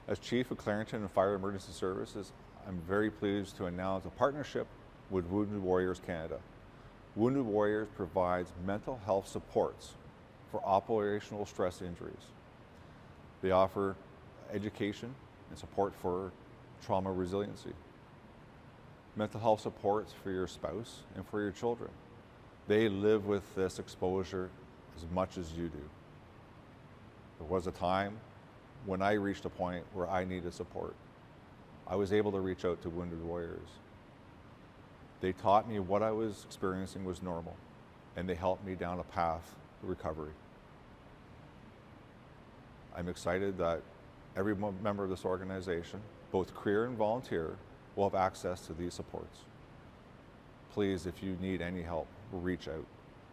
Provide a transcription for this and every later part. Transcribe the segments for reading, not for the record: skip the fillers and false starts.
As Chief of Clarington Fire Emergency Services, I'm very pleased to announce a partnership with Wounded Warriors Canada. Wounded Warriors provides mental health supports for operational stress injuries. They offer education and support for trauma resiliency, mental health supports for your spouse and for your children. They live with this exposure as much as you do. There was a time when I reached a point where I needed support. I was able to reach out to Wounded Warriors. They taught me what I was experiencing was normal, and they helped me down a path to recovery. I'm excited that every member of this organization, both career and volunteer, will have access to these supports. Please, if you need any help, reach out.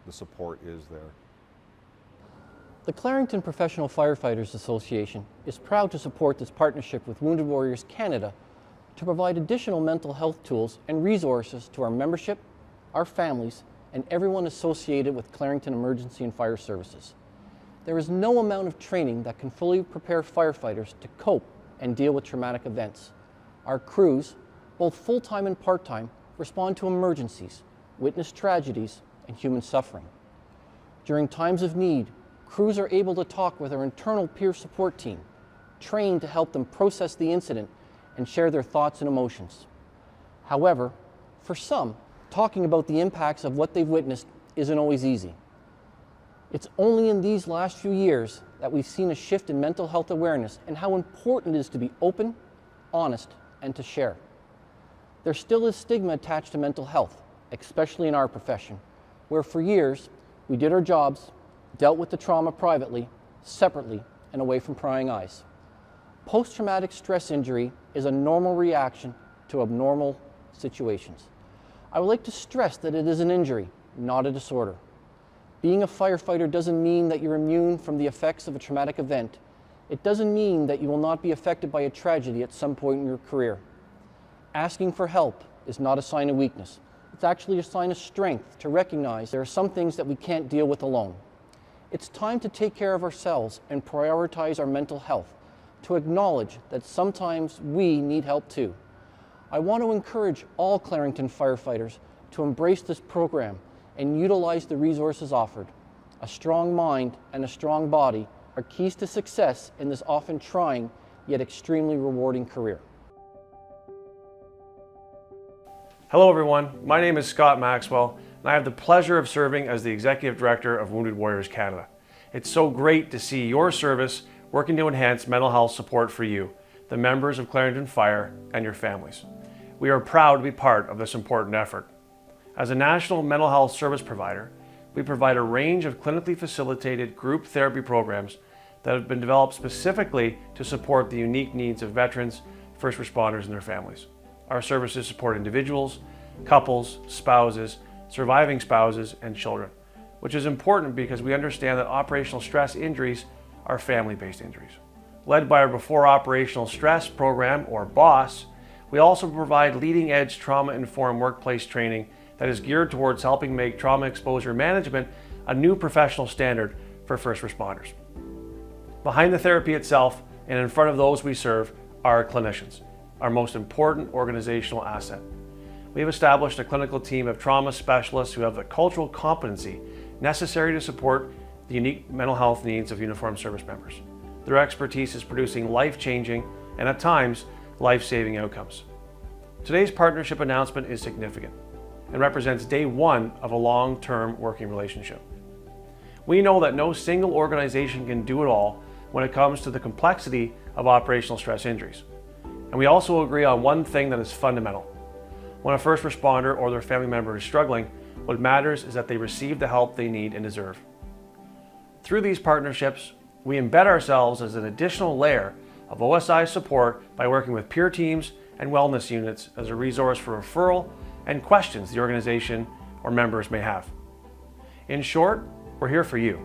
The support is there. The Clarington Professional Firefighters Association is proud to support this partnership with Wounded Warriors Canada to provide additional mental health tools and resources to our membership, our families, and everyone associated with Clarington Emergency and Fire Services. There is no amount of training that can fully prepare firefighters to cope and deal with traumatic events. Our crews, both full-time and part-time, respond to emergencies, witness tragedies, and human suffering. During times of need, crews are able to talk with our internal peer support team, trained to help them process the incident and share their thoughts and emotions. However, for some, talking about the impacts of what they've witnessed isn't always easy. It's only in these last few years that we've seen a shift in mental health awareness and how important it is to be open, honest, and to share. There still is stigma attached to mental health, especially in our profession, where for years we did our jobs, dealt with the trauma privately, separately, and away from prying eyes. Post-traumatic stress injury is a normal reaction to abnormal situations. I would like to stress that it is an injury, not a disorder. Being a firefighter doesn't mean that you're immune from the effects of a traumatic event. It doesn't mean that you will not be affected by a tragedy at some point in your career. Asking for help is not a sign of weakness. It's actually a sign of strength to recognize there are some things that we can't deal with alone. It's time to take care of ourselves and prioritize our mental health, to acknowledge that sometimes we need help too. I want to encourage all Clarington firefighters to embrace this program and utilize the resources offered. A strong mind and a strong body are keys to success in this often trying yet extremely rewarding career. Hello everyone, my name is Scott Maxwell and I have the pleasure of serving as the Executive Director of Wounded Warriors Canada. It's so great to see your service working to enhance mental health support for you, the members of Clarington Fire, and your families. We are proud to be part of this important effort. As a national mental health service provider, we provide a range of clinically facilitated group therapy programs that have been developed specifically to support the unique needs of veterans, first responders, and their families. Our services support individuals, couples, spouses, surviving spouses, and children, which is important because we understand that operational stress injuries are family-based injuries. Led by our Before Operational Stress program, or BOSS, we also provide leading-edge trauma-informed workplace training that is geared towards helping make trauma exposure management a new professional standard for first responders. Behind the therapy itself and in front of those we serve are our clinicians, our most important organizational asset. We have established a clinical team of trauma specialists who have the cultural competency necessary to support the unique mental health needs of uniformed service members. Their expertise is producing life-changing and at times life-saving outcomes. Today's partnership announcement is significant and represents day one of a long-term working relationship. We know that no single organization can do it all when it comes to the complexity of operational stress injuries. And we also agree on one thing that is fundamental. When a first responder or their family member is struggling, what matters is that they receive the help they need and deserve. Through these partnerships, we embed ourselves as an additional layer of OSI support by working with peer teams and wellness units as a resource for referral and questions the organization or members may have. In short, we're here for you.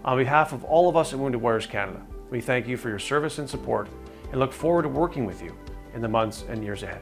On behalf of all of us at Wounded Warriors Canada, we thank you for your service and support and look forward to working with you in the months and years ahead.